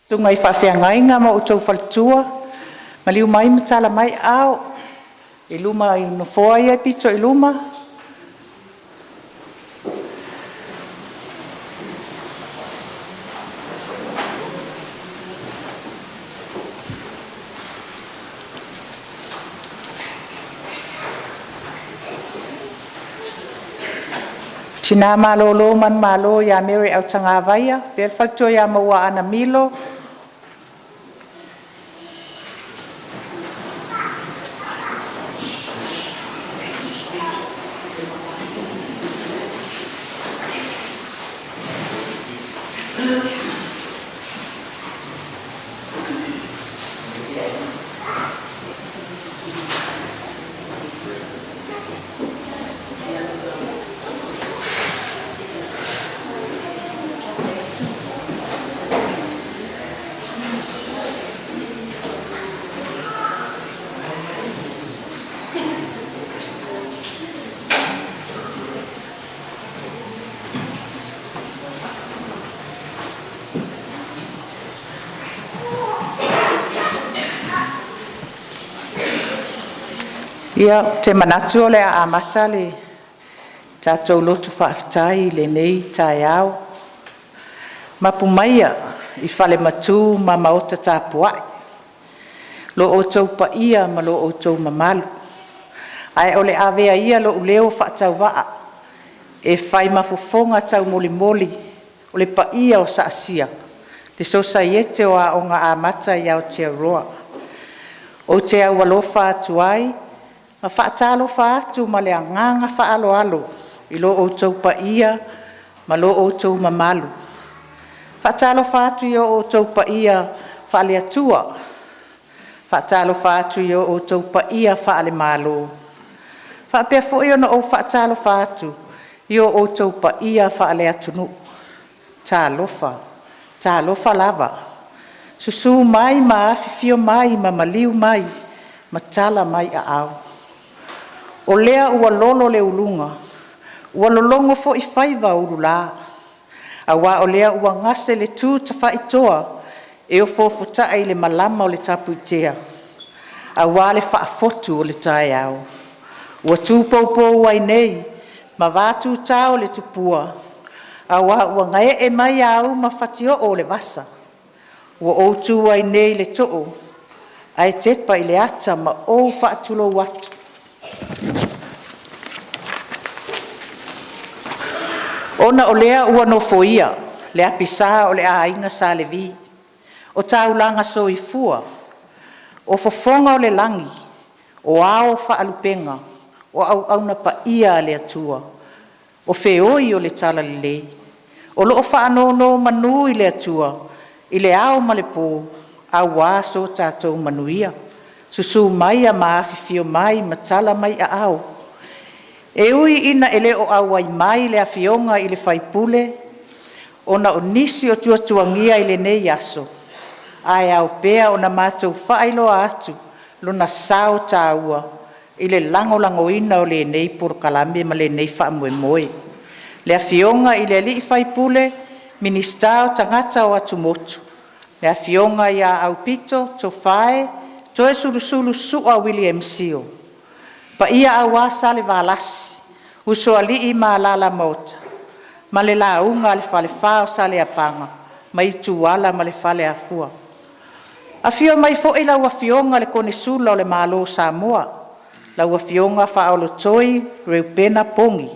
Tungai whawhiangainga ma utou whalitua, ma liu mai matala mai au, iluma i nofoa ia pito iluma. Tina malolo man malo ya Mary au tanga vaia, per whalitua ya maua ana milo. Ia, te manatu o le a amata le tātou lotu whaafitai le nei tai au. Mapumaia i whale matu ma maota tāpuai. Lo o tau pa ia ma lo o tau mamalu. Ai o le awea ia lo uleo whaatau waa. E whai mafufonga tau moli moli o le pa ia o SAASIA. Le sosaiete o a onga amata ia o te aroa. O te au alofa atuai. Ma whaatalo whaatu ma le anganga whaalo alo i lo o tau pa ia ma lo o tau mamalu. Whaatalo whaatu i o tau pa ia whaale atua. Whaatalo whaatu i o tau pa ia whaale malo. Whaapea fwoi ona o whaatalo whaatu i o tau pa ia whaale atunu. Tā lofa lava. Susu mai ma awhiwhio mai ma maliu mai ma tala mai a au. O lea ua lolo le ulunga, ua lolongo fo i whaiva uru la. A wā o lea ua ngase le tū ta whaitoa e o fōfuta i le malama o le tapu i tea. A wā le whaafotu o le tae au. Ua tūpōpō wai nei, ma vātū tāo le tupua. A wā ua ngai e mai au ma whatio o le vasa. Ua outu wai nei le tōo, ai tepa i le ata ma o whaatulo watu. Ona o lea ua no foia, le apisa o le ainga sa le vi. O taulanga so i fua, o fofonga o le langi, o ao whaalupenga, o au na pa ia le atua, o feoi o le tala le lei, o loo whaanono manu i le atua, i le ao malepo, a waso tātou manuia, susu mai a maafifio mai, matala mai a au. E ui ina ele o awai mai le afionga i le whaipule, ona o nisi o tuatuangia i le nei aso. Ai au pea ona mātou whaailoa atu, lona sao tāua, i le lango ina o le nei polokalame ma le nei whaamoe moe. Le afionga i le li whaipule, ministao tangata o atu motu. Le afionga i a au pito, to whae, to e sulu sua William Sio. Pa ia awa sa le valasi, uso ali i ma lala mota. Ma le launga le fale fao sa le apanga, ma i tuala ma le fale afua. Afio mai fo i lau afionga le kone sula o le malo Samoa. Lau afionga faolo toi, reupena pongi.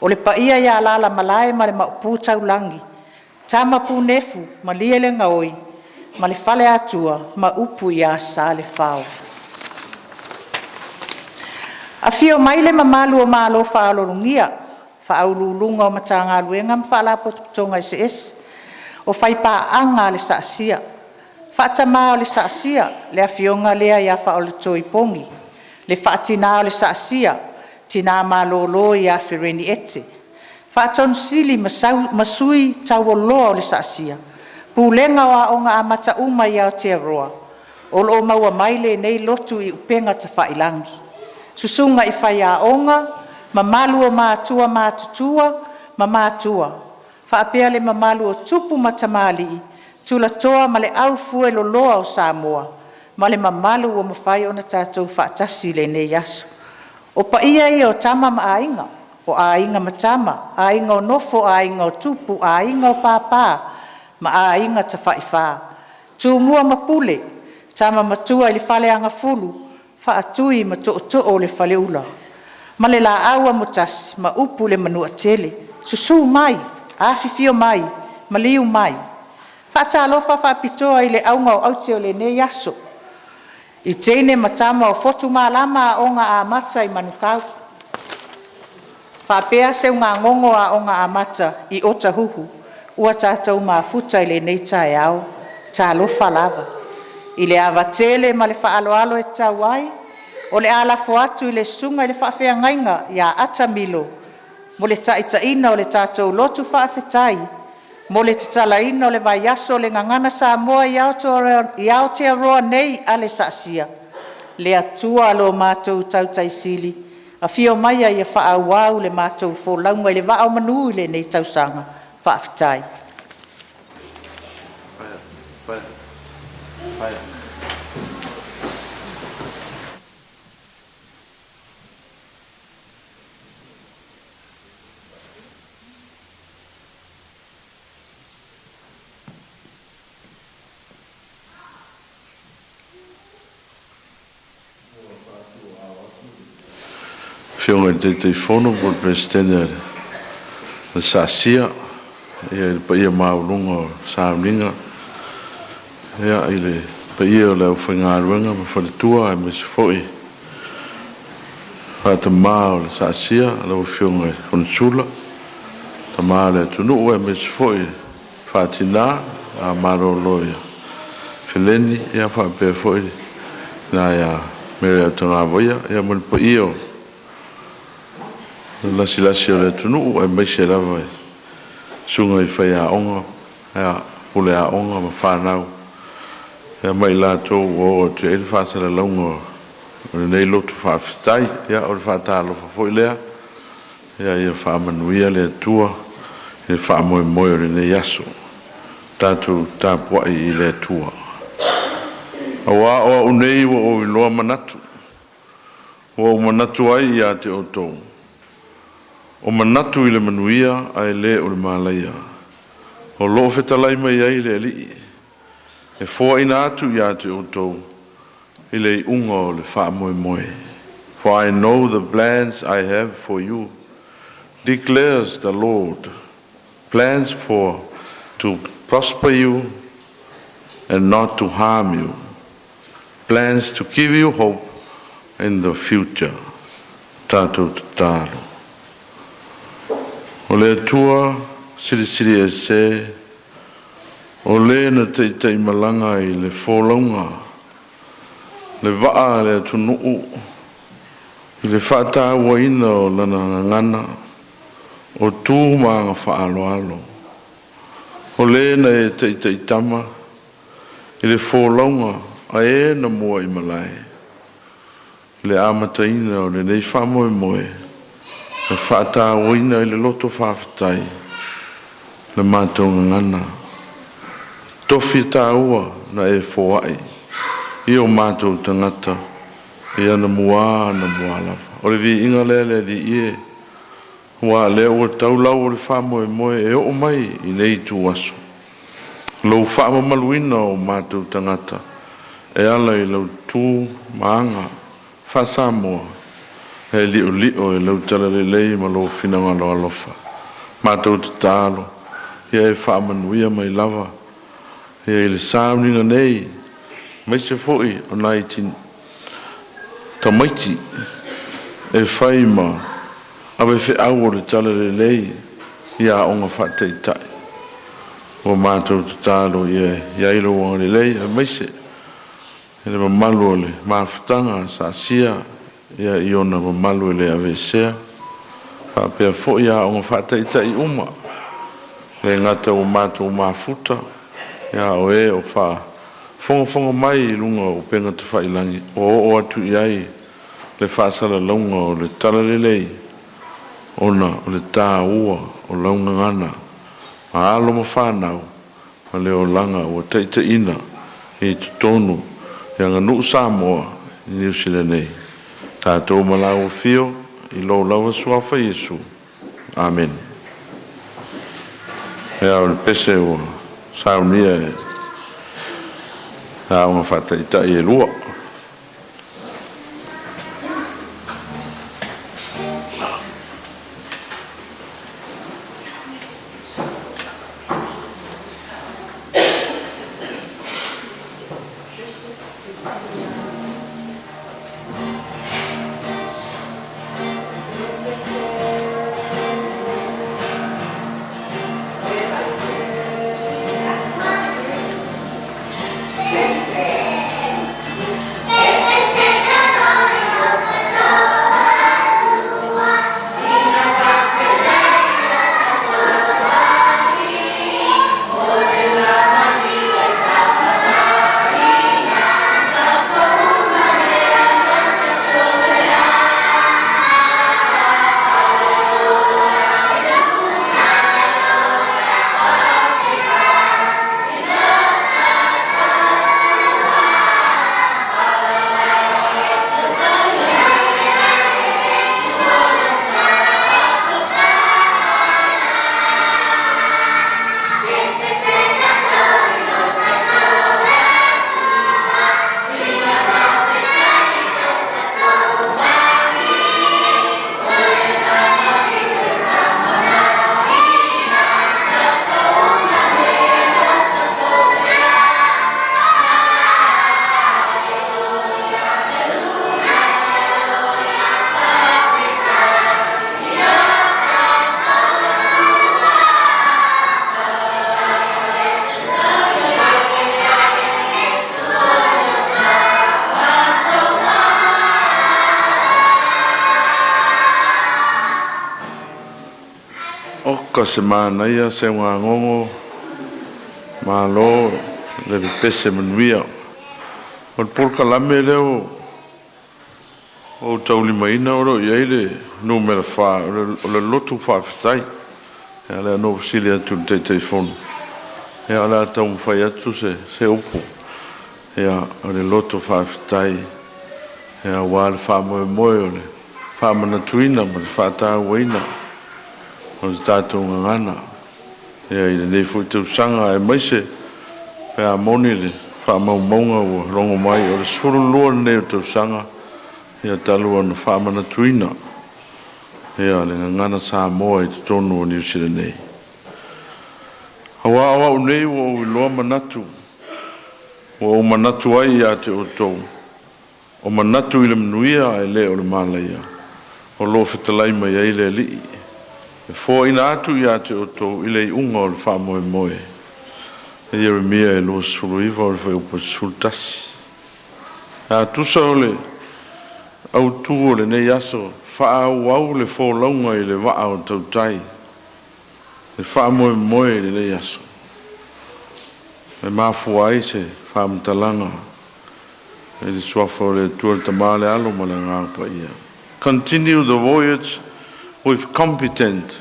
O le pa ia ia lala malae ma le maupu taulangi. Tama pu nefu, ma liele ngaoi, ma le fale atua, ma upu ia sa le fao. Afio mai le mamalu o malo faalo lungia, faaululunga o matanga luenga mfala potonga SS, o faipa anga le SAASIA. Faatama o le SAASIA, le afionga lea ia faole toi pongi. Le faatina o le SAASIA, tina malolo ia fireni ete. Faaton sili masui tawoloa o le SAASIA. Pulenga wa onga amata uma ia o te roa. O lo maua maile nei lotu i upenga ta failangi. Susunga i whai a onga, mamalu o mātua mātutua, ma mātua. Whaapea le mamalu o tupu matamali, tula toa ma le au fue lo loa o Samoa, ma le mamalu o mawhai o na tātou whaatasi le nei aso. O pa ia i o tama ma ainga, o ainga ma tama, ainga o nofo, ainga o tupu, ainga o pāpā, ma ainga ta whaiwha. Tu mua ma pule, tama matua i le whale anga fulu, whaatui ma to o le whale ula. Ma le la aua motasi, ma upu le manua tele, susu mai, awhiwhio mai, ma liu mai. Whaatalofa whaapitoa i le aunga o auti o le nei aso. I teine matama o fotu malama o ngā a mata i manukau. Whaapea seu ngā ngongo a o ngā a mata i ota huhu, ua tātou mafuta i le nei tae au, tālofa lava. I le awa tele ma le whaaloalo e tauai, o le alafo atu i le sunga i le whaafea ngainga i a ata milo, mo le taitaina o le tātou lotu whaafetai, mo le tatalaina o le Vaiaso Gagana Samoa i Aotearoa nei a le SAASIA. Le atua alo mātou tautaisili, a fio maia i a whaauau le mātou fōlaunga i le wao manu i le nei tausanga whaafetai. Fionga te fono por presidente da SAASIA e pa ia maulunga sauninga ia ile pa ia le whangaruanga ma whaletua e me se foi ta mao le SAASIA le fionga konsula ta mao le tunu e me se foi fatina a maro loia fileni ia fa pe foi na ia me tonga voia ia mo pa ia la silasi le tunu e mai se lava sunga i fai a onga e pule a onga ma whanau e mai la tō o te ele whaasara launga nei lotu whaafitai ia o le whaatalo whafoi lea ia whaamanuia le tua e whaamoe moe o le nei aso tātou tāpuai i le tua awa o unei o iloa manatu o manatu ai ia te o tō o manatu i le manuia ai le o le malaia. O loo whetalai mai ai le li. E fōa ina atu i atu o tau i le unga o le wha moe moe. For I know the plans I have for you, declares the Lord. Plans for to prosper you and not to harm you. Plans to give you hope in the future. Tātou tālo. O le tua siri e se, o le na tei malanga i le wholaunga, le waa le tunuu, i le whata waina o lana ngana, o tū maanga whaaloalo. O le na e tei tama, i le wholaunga, a e na mua i malai. Le amataina o le nei whamoe moe, le whata waina i le loto whawhetai, le mātou ngana. Tofi tā ua na e whoai, i o mātou tangata, i ana mua lawa. O le vi inga lele li ie, wa le o taulau o le whamoe moe e o mai i nei tu aso. Lau whaama maluina o mātou tangata, e ala i lau tū maanga, whasamoa, e lio e lau tala lei ma lo finanga lo alofa. Mātou te tālo, ia e whaamanuia mai lava, ia i le sāuninga nei, mai se foi o naitin tamaiti, e whai ma, awe whi au o le tala lei, ia onga whatei tai. O mātou te tālo, ia ilo wanga lei, e mai se, e le mamalu o le mawhitanga, SAASIA, ia iona mamalu le avesea pa pe fo ia o fata ita I uma le ngata o mato mafuta ia o e o fa fongo mai lunga o penga te failangi o atu iai le fa sala longa o le tala lei ona o le tā ua o launga ngana a alo ma whanau ma le o langa o te ina i tonu ia nganu Samoa i New Zealand nei. Tātou malau fio i lo lawa suafa Yesu. Amen. Ea o pese o saunia e aonga whataita i e lua. Oka se mānaia se ngā ngongo mālo le pese manuia. O polokalame leo o tauli maina oro i eile numera wha o le lotu whawhitai. Ea lea no wasilia tu te telefonu. Ea lea tau mwhai atu se upo. Ea o le lotu whawhitai. Ea wale wha moe o le wha manatuina ma le wha tāuaina. O le tātou ngangana. Ea i le nei fui tau sanga e maise pe a moni le wha maunga o rongo mai o le suru lua nei o tau sanga. Ea talu ana wha manatuina. Ea le ngangana Samoa i te tonu o New Zealand nei. Hawa awa unei o iloa manatu. O manatu ai ia te o tau. O manatu i le manuia e le o le malaia. O lo fetalai mai ai le li. E fo ina atu ia te o tau i le unga o le wha moe moe. E Jeremia e lo suru iwa o le wha upa sultasi. A tusa o le au tu o le nei aso wha au le fo launga i le waa o tau tai. Le wha moe moe i le nei aso. E mafu ai se wha mtalanga. E le suafa o le tua le tamale alo ma le ngāpa ia. Continue the voyage with competent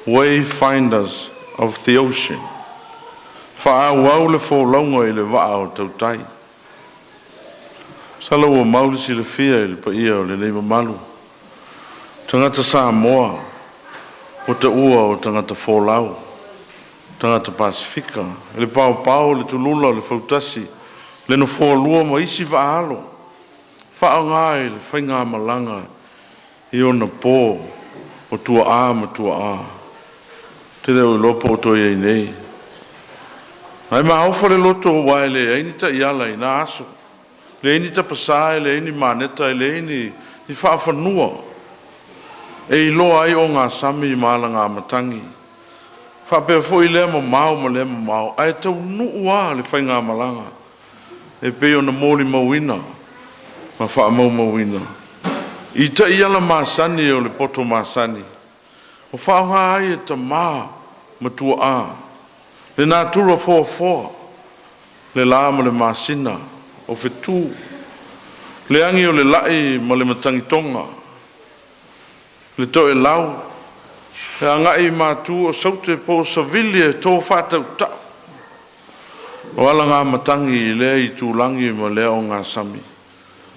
wayfinders of the ocean. Wha au le fo launga i le waa o tau tai. Salo o mauli si le fia i le pa ia o le leima malu. Tangata Samoa, o te ua o tangata Folau, tangata Pasifika, le pao pao, le tulula, le fautasi, le no lua ma isi vaalo. Wha ngai le whainga malanga i ona pō o tua a ma tua a. Te reo i lopo o toi ei nei. Ai ma haufa le loto o wai le eini ta iala i na aso. Le eini ta pasai, le eini maneta, le eini i whaafanua. E i loa ai o ngā sami i maala ngā matangi. Whapea fo i lea ma mau. Ai tau nuua le whai ngā malanga. E peo na mōli mauina. Ma wha mauina. I ta iala māsani o le poto māsani. O whaonga ai e ta mā ma tua a. Le nā tura fōa. Le lāma le māsina. O whetū. Le angi o le lai ma le matangitonga. Le to e lau. Le angai mātū o saute po savili e tō whātau tau. O ala ngā matangi le I tūlangi ma lea o ngā sami.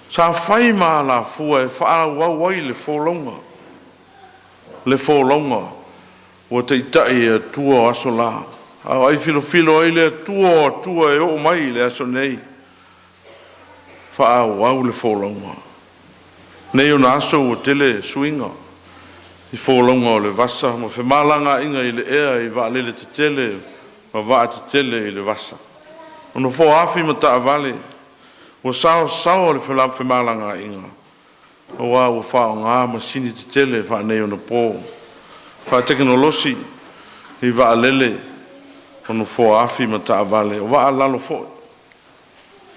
Sa whai mā la fua e wha wai le fōlonga. Le fōlonga. O te itai e tua aso la. Au ai filo ai le tua e o mai le aso nei. Wha wau le fōlonga. Nei o na aso o tele suinga. I fōlonga o le vasa. Ma whi malanga inga I le ea I wa lele te tele. Ma wa te tele I le vasa. Ono fo afi ma ta vale. O sao le whi malanga inga. O wa o wha o ngā masini te tele wha nei o na pō. Wha teknolosi I wa lele. Ono fo afi ma ta vale. O wa lalo fo.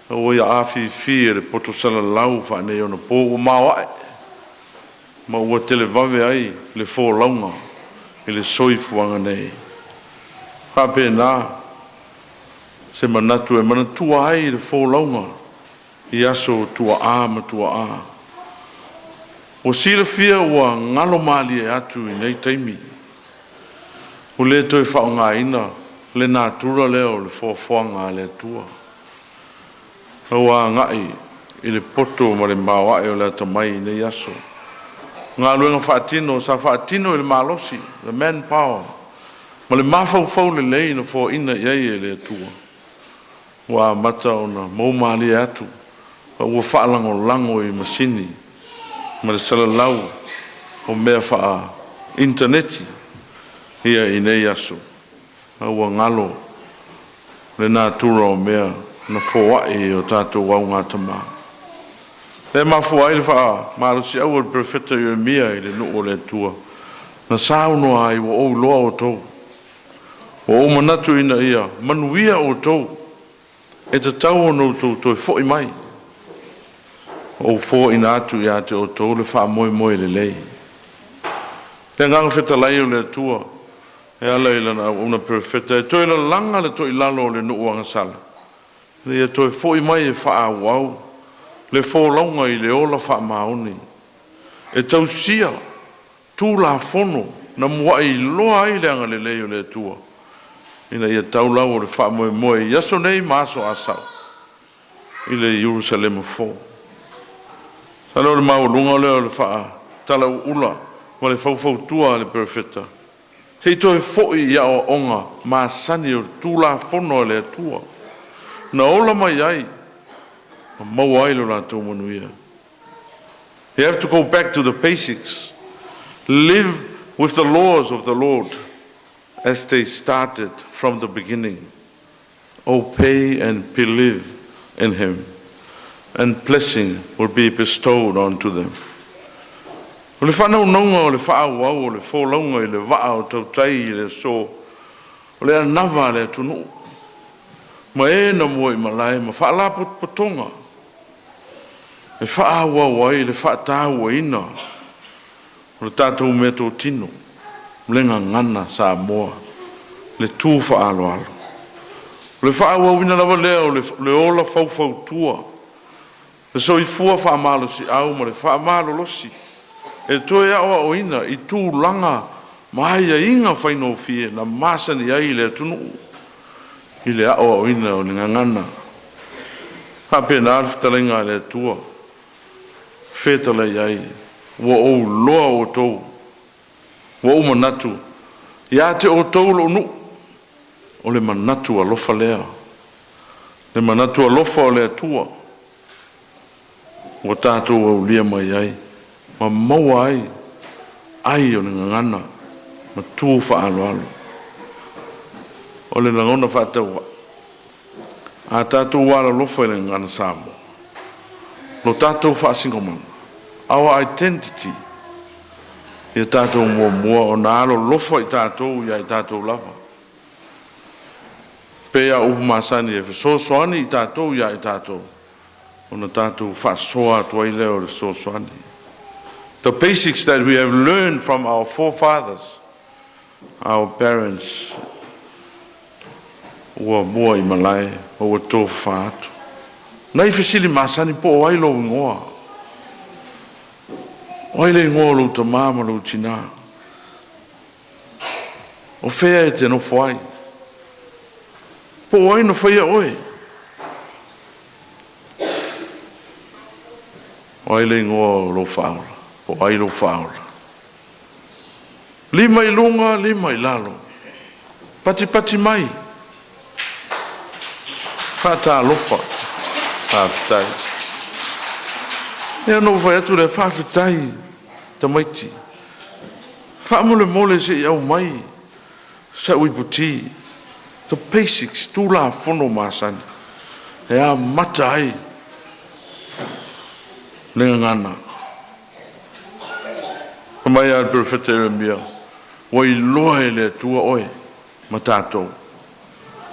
O ia afi fi le poto sala lau wha nei o na pō. O mawae. Ma ua tele vave ai le fo launga. I le soifuanga nei. Wha pēnā. Se manatu e manatua ai le fo launga. I aso tua a ma tua a. O sila fia ua ngalo mali e atu I nei taimi. O le toi whao ngā ina. Le nā tura leo le fōwhanga le tua. Ua ngai I le poto ma le mawae o le atamai I nei aso. Ngā luenga whaatino, sa whaatino I le malosi. Le manpower. Ma le mawhau le lei na fō ina iai e le tua. Wa mata ona maumali e atu. Ua whaalango lango I masini. Ma le salalau. O mea wha interneti. Ia I nei aso. Ua ngalo. Le nā tura o mea. Na fōai o tātou wau ngā tamā. Le mawhua I le wha. Marusi au o le profeta Yeremia I le nuu o le tua. Na sauno ai wa ou loa o tau. O o manatu ina ia. Manuia o tau. E te tau no toi fōi mai. O fōi na atu ia te o tau le wha moe le lei. Le nganga wheta lai o le tua. E ala I lana una perfeta. E toi la langa le toi lalo le nuu anga sala. Le ia toi fōi mai e wha wau. Le fō launga I le ola wha maoni. E tau sia. Tū la fono. Na mua I loa I le anga le lei o le tua. Ina ia tau lau o le wha moe. Iaso nei maaso asau. I le Jerusalem fō. Salo le maulunga leo le wha. Tala ula. Ma le fau tua le perfeta. Hei toi fōi ia o onga. Ma sani o tūla fono le tua. Na ola mai ai. Ma mau ai lo la tō manuia. You have to go back to the basics. Live with the laws of the Lord. As they started from the beginning. Obey and believe in Him. And blessing will be bestowed onto them. O le whanau nonga o le whaau au o le whōlaunga I le waa o tautai I le so. O le anawa le tunu. Ma e na mua I malai ma whaala potonga. E whaau au ai le whaatau a ina. O le tātou mea tō tino. Mlenga ngana Samoa. Le tū whaalo alo. Le whaau au ina lava leo le ola fau tua. Le soi fua whaamalo si au ma le whaamalo losi. E toe awa o ina I tū langa mai a inga whaino fie na masani ai le tunu. I le awa o ina o le ngangana. Hape na alfitalenga le tua. Fetala iai. Wa o loa o tou. Wa o manatu. Ia te o tou lo nu. O le manatu a lofa lea. Le manatu a lofa o le tua. O tātou au lia mai ai. Ma maua ai. Ai o le ngangana. Ma tū wha alo alo. O le langona whātaua. A tātou wala lofa le ngana Samoa. Lo tātou whāsingomanga. Our identity. Ia tātou mua o nā alo lofa I tātou ia I tātou lava. Pea upu masani e whasosoani I tātou ia I tātou. O na tātou whasoa tua I leo le sosoani. The basics that we have learned from our forefathers, our parents, ua mua I malai, ua tō whaatu. Nai whesili masani po o ailo ngoa. Oile ngoa lo ta mama lo tina. O whea e te no whai. Po ai no whaia oe. O ai le ingoa lo whaola. Po ai lo whaola. Lima i lunga, lima i lalo. Pati mai. Pata lofa. Whawhitai. Ea no vai atu le whawhitai. Tamaiti. Whamole mole se iau mai. Sa ui puti. The basics. Tula fono masani. Ea mata ai. Lenga ngana. Mai al profeta Jeremia. Wai loe le tua oe. Matatou.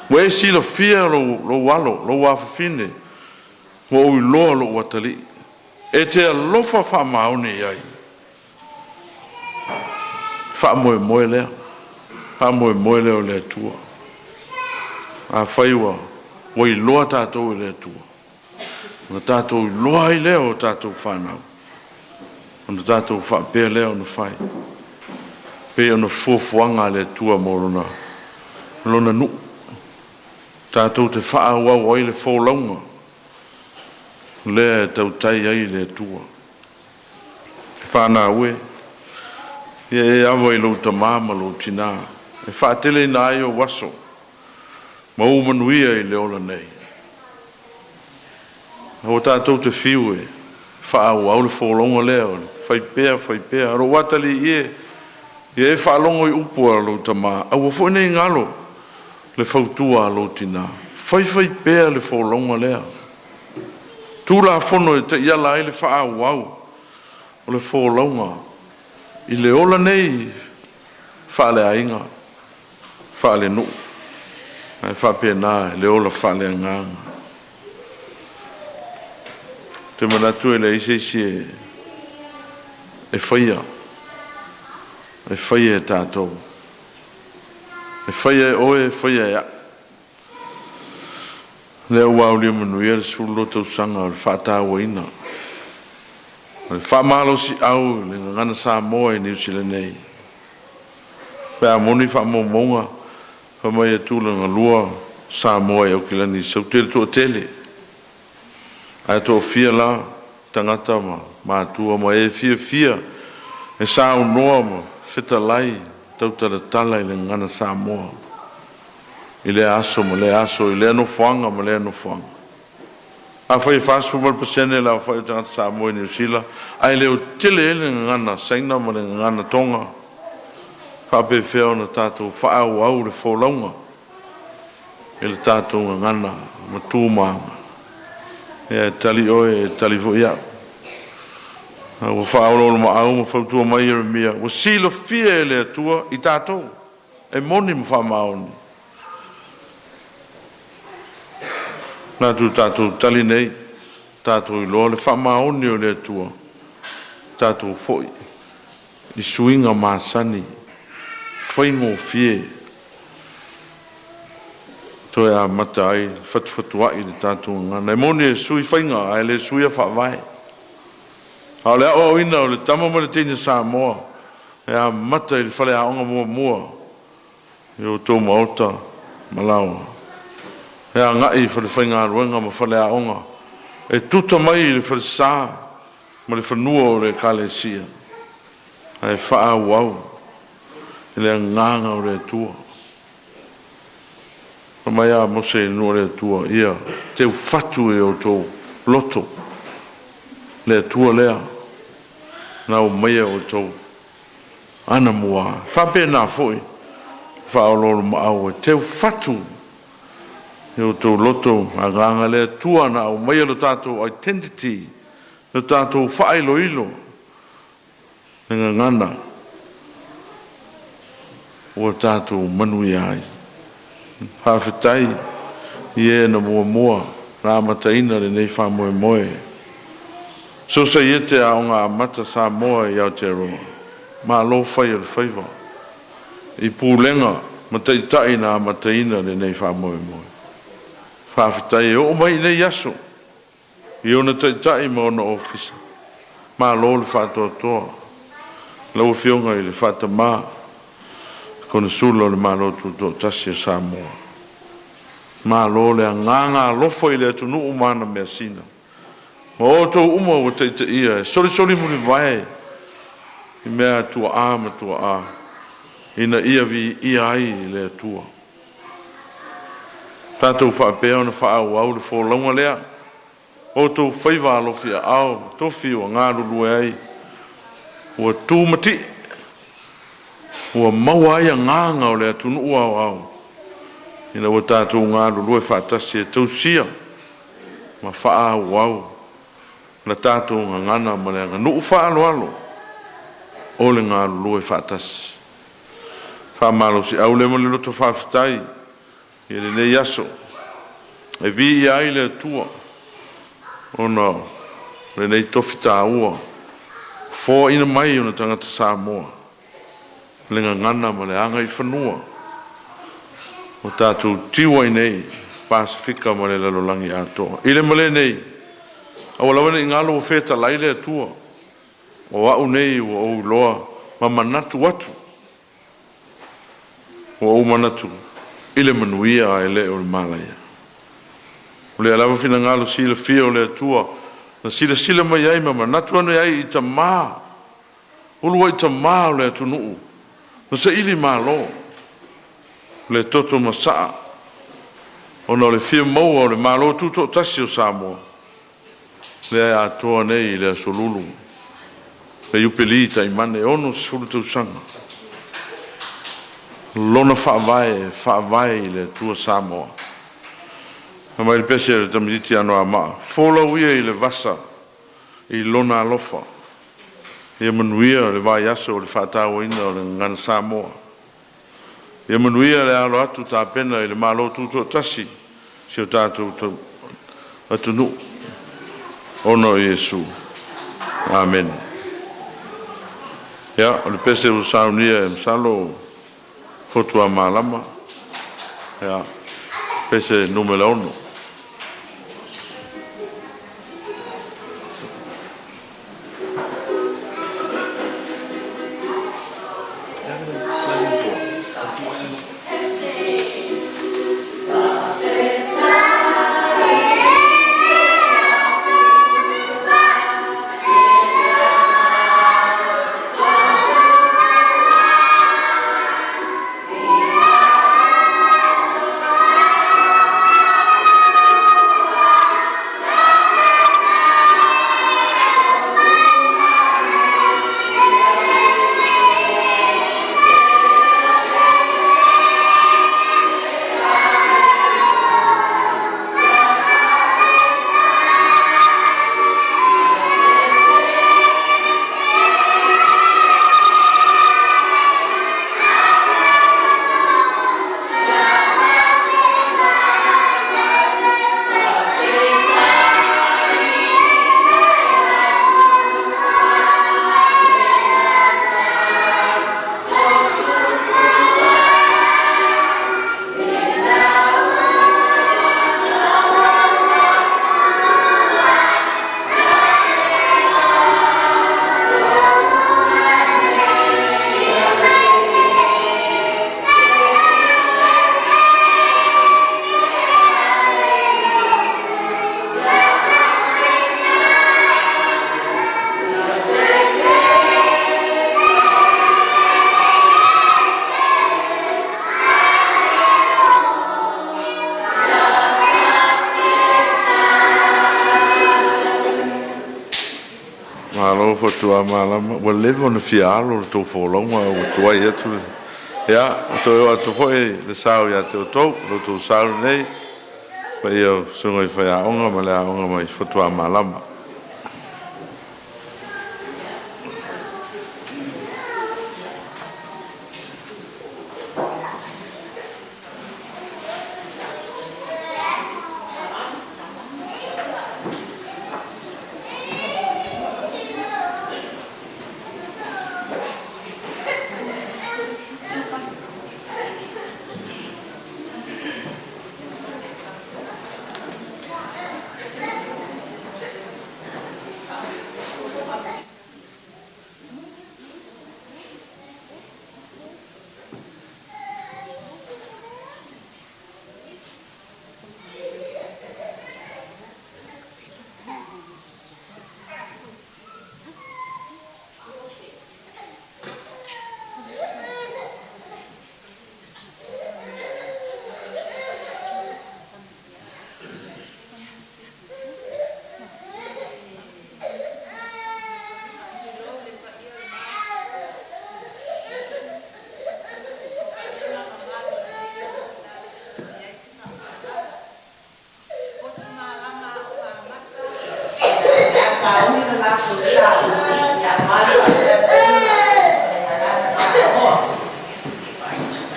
Wai si lo fia lo walo. Lo wafafine. Wa ui loa lo watali. E te alofa wha maone iai. Wha moe lea. Wha moe lea o le tua. A whaiwa. Wai loa tātou le tua. Na tātou loa i lea o tātou whanau. Ona tātou wha pēr lea o na whai. Pēr o na fuafuanga le tua morona. Lona nu. Tātou te wha au ai le wholaunga. Le tau tai ai le tua. E whana ue. E awa i lo ta mama lo tina. E whaatele na ai o waso. Ma o manuia i le ola nei. O tātou te whiu e. Whaau au le wholonga leo. Whai pēr. Aro watali ie. Ie e whaalongo i upua lo ta maa. Au a fwene i ngalo. Le whautua lo tina. Whai pēr le wholonga leo. Tūla whono e te iala ai le whaau au. O le wholonga. I le ola nei. Whaale ainga. Whaale nu. Ai whapena le ola whaale nganga. Te manatu e le isi e whaia. E whaia e tātou. E whaia e oe, e whaia e a. Le wau li manuia le sulu tau sanga o le whaatawa ina. Le whaamalo si au le ngana Samoa e New Zealand nei. Pea moni whaamomonga. Whamai e tūla ngā lua Samoa e au kilani. Sau tere tō tele. Ai tō fia la tangata ma tua ma e fia e sao noa ma fita lai tau Tatala i le ngana Samoa i le aso ma le aso i le ano whanga ma le ano whanga a whai whasfu mal pasene la whai tangata Samoa i New Zealand ai leo tele e le ngana saina ma le ngana tonga whape whiao na tātou whaau au le wholaunga i le tātou ngana ma tūmaanga e tali oe, e tali vo ia. Wa whaolo ma au, ma whautua mai Jeremia. Wa silo fia e lea tua i tātou. E moni ma whamaoni. Nā tu tātou tali nei. Tātou i loa le whamaoni o lea tua. Tātou foi. I suinga māsani. Whaingo fie. To e a mata ai, whatuwhatua i le tātou ngana. E moni e sui whainga, ai le sui a whawai. Hau le ao ina o le tama ma le teina Samoa. E a mata i le whale a onga mua. I o tō maota, malawa. E a ngai whale whainga aruenga ma whale a onga. E tuta mai i le whale sā, ma le whanua o le kalesia. Ai wha au au. I le nganga o le tua. Mai a mose no le tua ia te fatu e o tō loto le tua lea na o mai o tō ana mua whape nā foi whaoloro ma au e te fatu e o tō loto a ganga le tua na o mai o tātou identity o tātou whaelo ilo e ngana o tātou manui ai hawhitai i e na mua rā mataina le nei wha moe so sa i te a o ngā mata Samoa i Aotearoa ma lo whai al whaiva i pūlenga mataitai nā mataina le nei wha moe hawhitai o mai nei aso i ona taitai ma ona ofisa ma lo le whatoa lau whionga i le whatamā kona sula le malo tu tasi Samoa. Malo le nganga lofo ile tu nu umana mesina. O to uma o te ia. Soli muli vai. I mea tua ma tua a. Ina ia vi ia ai le tua. Tātou whaapea ona whaau au le whōlaunga lea. O tō whaiva alofia au. Tofi o ngā rurue ai. Ua tūmati. Ua maua ai a nganga o lea tunu ua au. Ina ua tātou ngā rurue whaatasi e tausia. Ma whaau au. Na tātou ngā ngana ma lea ngā nuu whaalo alo. O le ngā rurue whaatasi. Whaamalo si au le ma le loto whaafitai. I le nei aso. E vi i ai le tua. O no. Le nei tofi tā ua. Fō ina mai ona tangata Samoa. Le ngana ma le anga i whanua. O tātou tiwa i nei. Pasifika ma le lalolangi atoa. I le male nei. Awa lawane i ngalo o feta lai le tua. O au nei o au loa. Ma manatu watu. O au manatu. Ile manuia e le o le malaya. O le alawa fina ngalo sila fia o le atua. Na sila mai ai mama. Natu anu ai i ta maa. Ulua i ta maa o le atunuu. Na sa ili maa lo. Le toto masaa. O na le fia maua o le maa lo tuto tasi o Samoa. Le atoa nei le asolulu. Le upeli ta imane ono sifuru tau sanga. Lona whaavai le tua Samoa. Na mai le pese le tamititi anoa maa. Fola uia i le vasa. I lona alofa. Ia manuia le vaiaso o le whaatau ina o le ngana Samoa. Ia manuia le alo atu tā pena i le malo tuto tasi. Si o tātou atu nu. Ono Iesu. Amen. Ia, o le pese o saunia e msalo fotua malama. Ia, pese numero 1. Fotua malama wa levo na fialo to folonga o tua ia tu ya to eu atu foi le sao ya to to sao nei pa eu songo fa ya onga mala onga mai fotua malama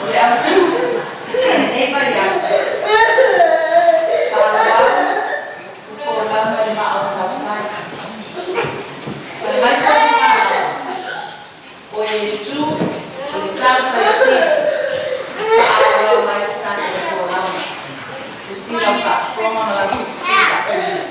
Ole au nei Vaiaso. Polokalame le ma'au sausai. Mai polokalame. O Iesu, o le tātai aloa mai le tātai polokalame. O sila ka, forma ma la sila.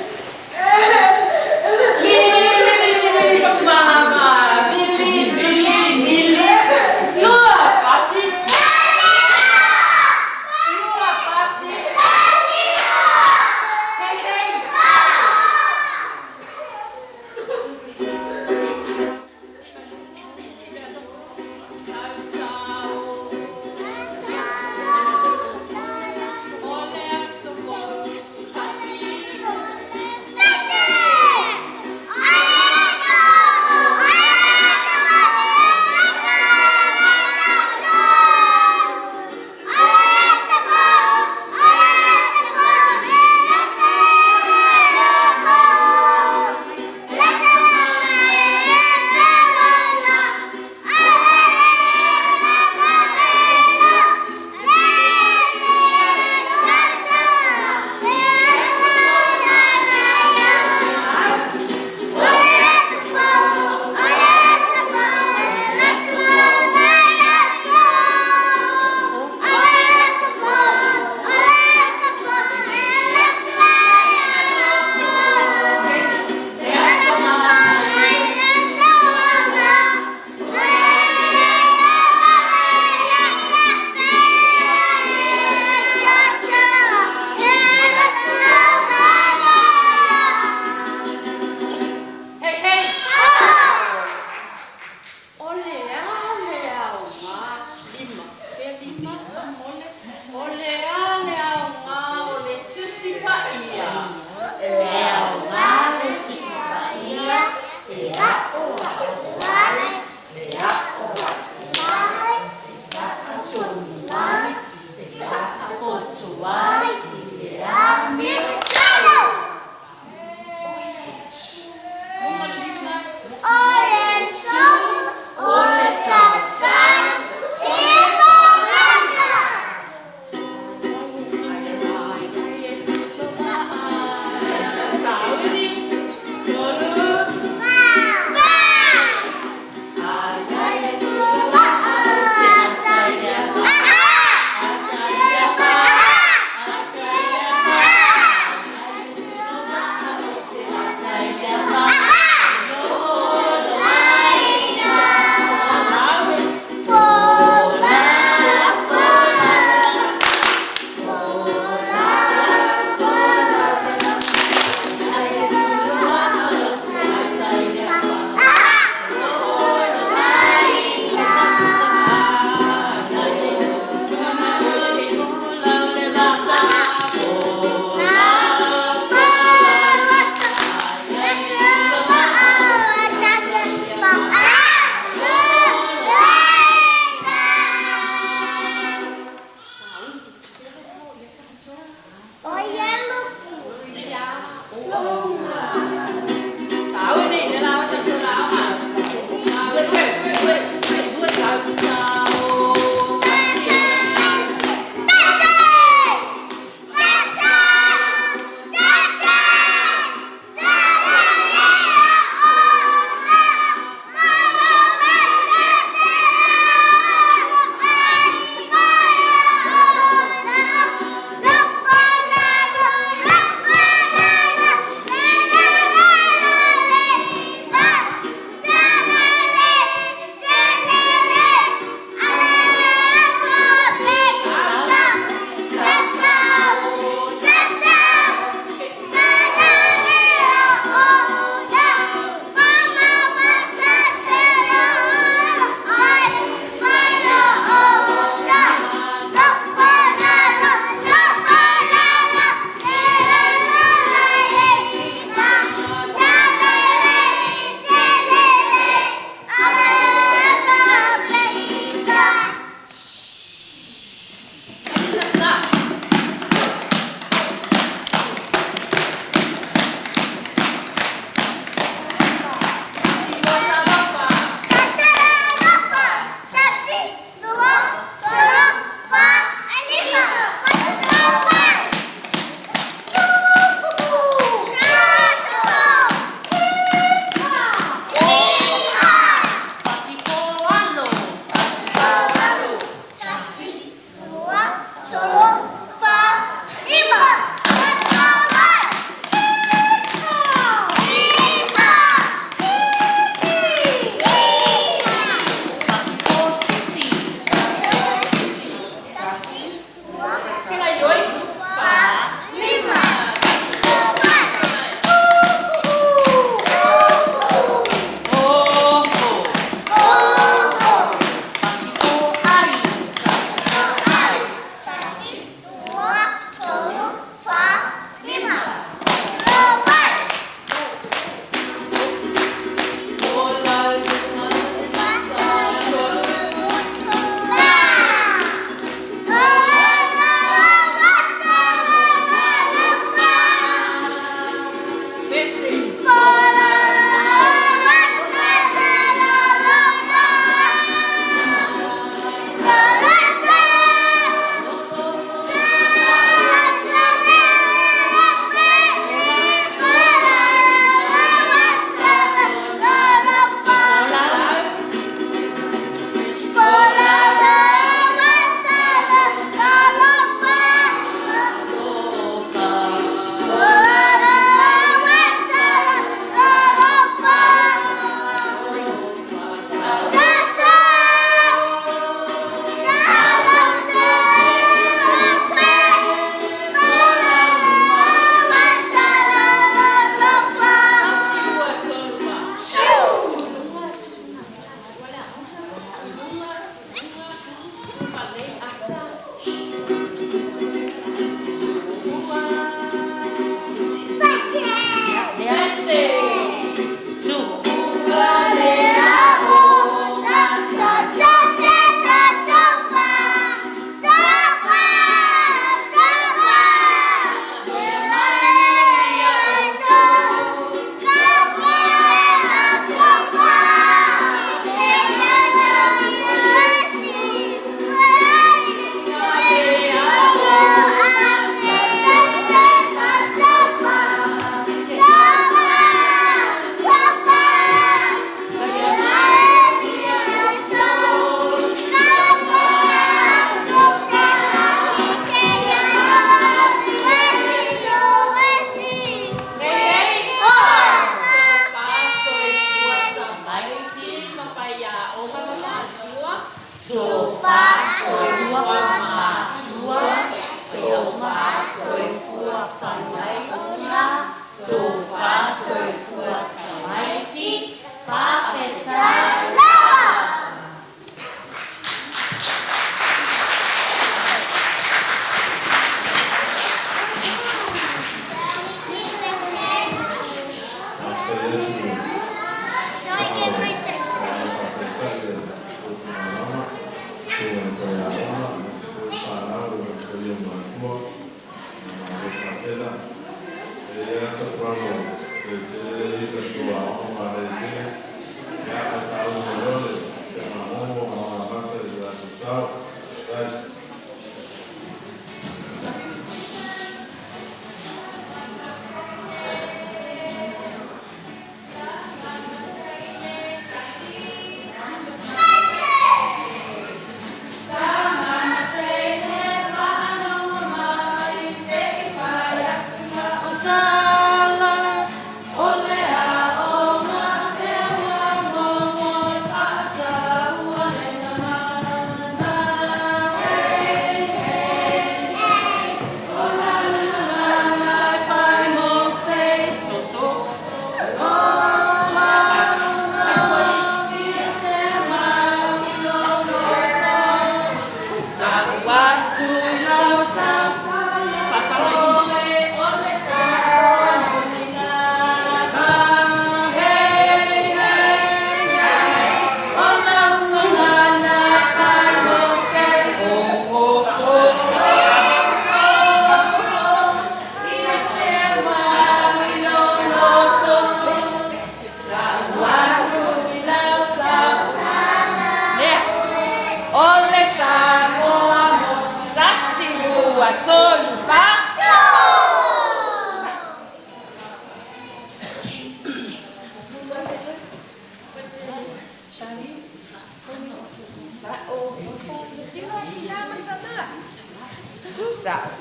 Sao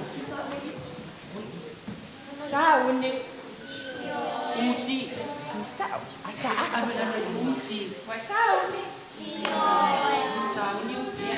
ini umuti sao aca ambil umuti sao ini sao ini umuti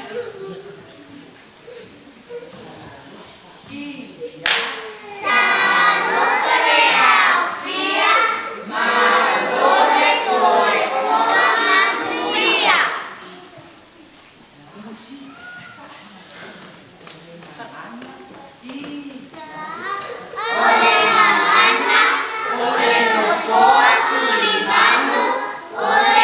Oleh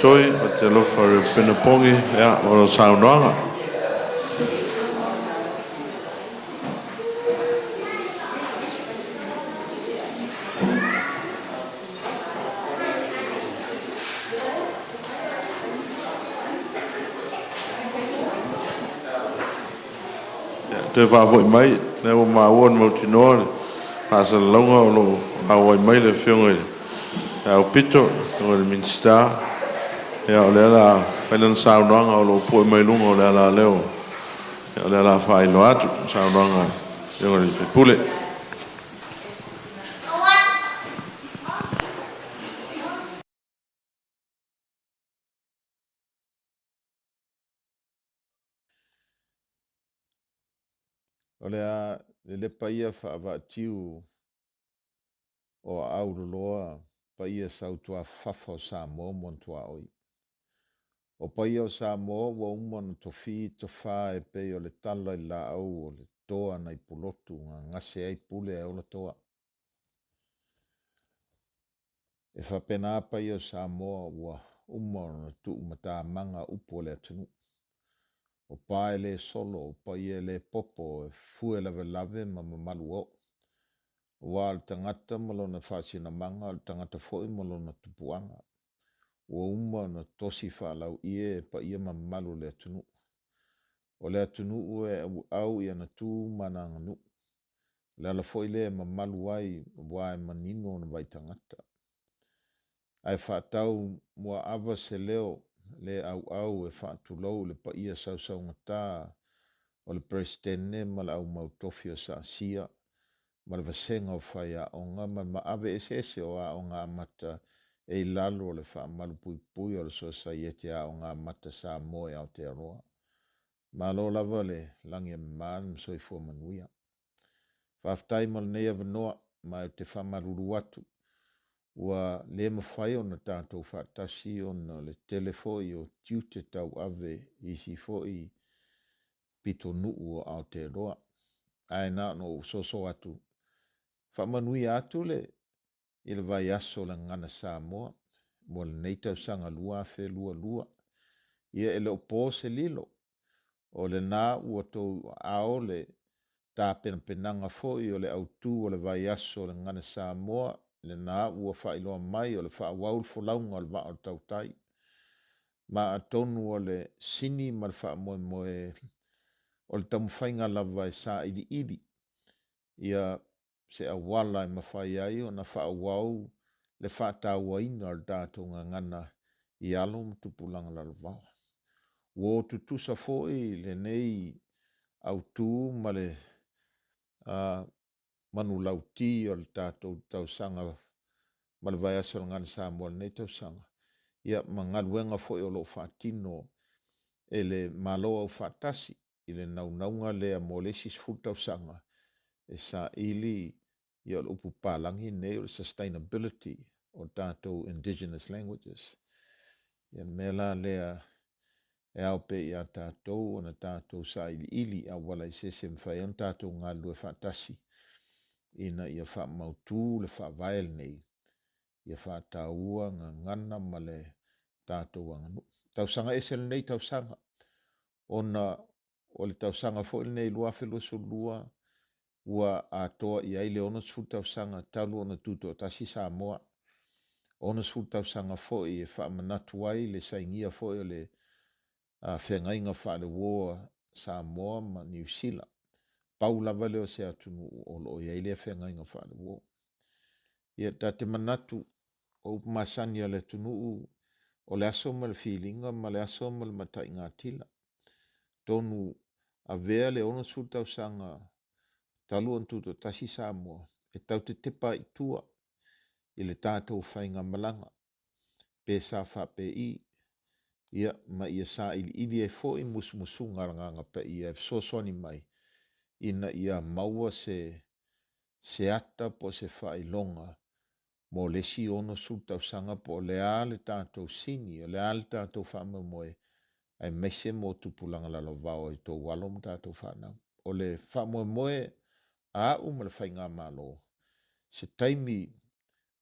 toi o te alofa re Pinapongi ea o lo saunoanga. Te whawoi mai, ne o maua mo tinoa, hasa longa o lo hawai mai le whionga e au pito, o le minsta, e o le ala, pailan saunoanga o lo pui mai lunga o le ala leo, e o le ala whai no atu, saunoanga, e o le pule. O le paia whaawatiu o auroloa paia sautua whafo Samoa montua oi. O paia o Samoa wa umana tofi tofa e pe o le tala I la au o le toa na ipolotu ngase ai pule e ola toa. E whapena paia o Samoa wa umana tu umata manga upo le atunu. O pae le solo, o paia le popo, e fue lave lave ma mamalu o. Wa al tangata malona whaasina manga, al tangata foi malona tupuanga. Wa uma na tosi whaalau ie pa ia mamalu le atunu. O le atunu ue au ia na tū mana nganu. Le ala foi le mamalu ai wa e manino na vai tangata. Ai whaatau mua awa se leo le au e whaatulou le pa ia sau ngata o le presidente ma le au mautofi o SAASIA. Ma le vasenga o whaia o ngā ma ave ese o a o ngā mata e lalo le wha malu pui o le society a o ngā mata Samoa e Aotearoa. Ma lo lava le langi maa msoi fua manuia. Whaftai mal nea vanoa ma te whamaruru atu. Ua le mawhai o na tātou whaatasi o na le telefoi o tiute tau ave isi foi pito nuu o Aotearoa. Ai nā no soso atu. Whamanui atu le I le Vaiaso Gagana Samoa, mo le nei tausanga lua fe lua. Ia ele o pō se lilo, o le nā ua tau ao le tā penanga foi o le autu o le Vaiaso Gagana Samoa, le nā ua whailoa mai o le whaawaul folaunga o le wao tautai. Ma atonu o le sini ma le whaamoe o le tamuwhainga lava e sa ili. Ia se awala e mawhai ai o na whaawau le whaataua ina al tātou ngana I alo mtupulanga lalawao. Wo tutusa foi le nei au tū ma le manu lauti o le tātou tausanga ma le Vaiaso Gagana Samoa nei tausanga. Ia mangaluenga foi o lo whaatino e le maloa o whaatasi I le naunaunga lea mo le sisfull tausanga e sa ili ia o upu palangi nei o sustainability o tātou indigenous languages. Ia mela lea e au pe ia tātou o na tātou sa ili a wala I sese mwhai on tātou ngā lue whaatasi. Ina ia wha mautu le wha vael nei. Ia wha tāua ngana ma le tātou anganu. Tausanga esel nei tausanga. Ona o le tausanga fo nei lua whelua so lua. Ua atoa I ai le onos fultausanga talu ona tuto tasi Samoa. Onos fultausanga foi e wha manatu ai le saingia foi o le whengainga wha le woa Samoa ma New Zealand. Paula vale o se atunu o lo I ai le whengainga wha le woa. Ia tate manatu o upamasani le tunu o le aso ma le feelinga ma le aso ma le matai ngā tila. Tonu a vea le onos fultausanga talu on tuto tasi Samoa e tau te tepa I tua I le tātou whainga malanga pe sa wha pe I ia ma ia sa ili e fo I musmusu ngaranganga pe ia so soni mai ina ia maua se ata po se wha I longa mo le si ono sultau sanga po le ale tātou sini o le ale tātou wha moe ai mese mo tupulanga lalo vao I tō walom tātou whanau o le wha moe a umale whainga malo. Se taimi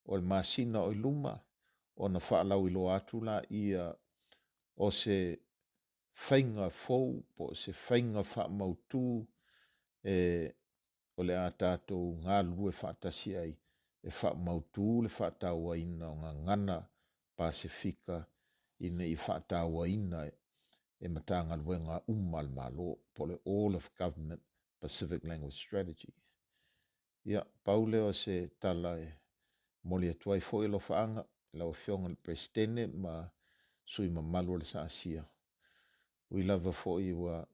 o le masina o luma o na whaalau ilo atu la ia o se whainga fou, po se whainga whaamautu o le a tātou ngā lue whaatasi ai e whaamautu le whaataua ina o ngā ngana Pasifika ina i whaataua ina e matanga luenga umal malo po le All of Government Pacific Language Strategy. Ia, paule o se tala e moli atuai fo ilo whaanga lau whionga le presidente ma sui mamalu le SAASIA. Ui lava fo i wa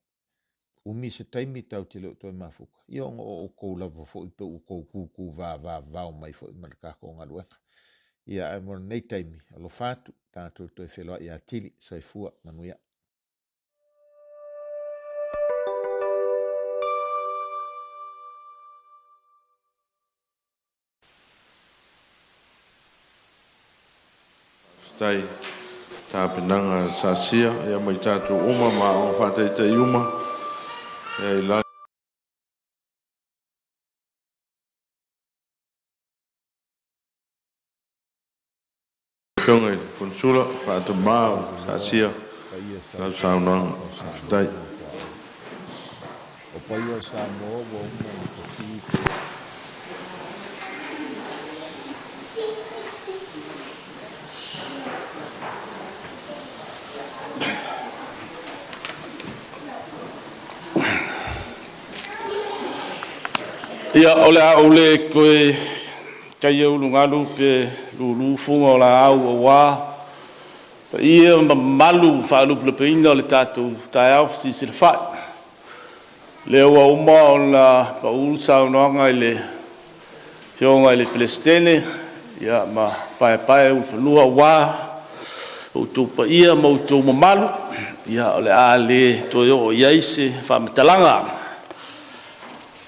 umi se taimi tau te leo toi mafuka. Ia o kou lava fo i pe u kou kuku vau mai fo i malakako ngā luenga. Ia ai mora nei taimi alo fatu tātou toi wheloa i atili sai fua manuia. Tai tāpenanga SAASIA, ia mai tātou uma ma o whātai te iuma, ia i lai. Whionga i konsula, whātai māo SAASIA, nau saunanga, tai. O paia Samoa wa uma o te Ia ole a ole koe kai au lungalu pe lulu funga o la au o wā. Ia malu whaalu pe ina o le tātou tai au si se le whai. Leo a uma o la pa ulsa o noanga i le whionga i le Palestine. Ia ma pae u whanua wā. O tō pa ia ma o tō mamalu. Ia ole a le toi o iaise whamitalanga.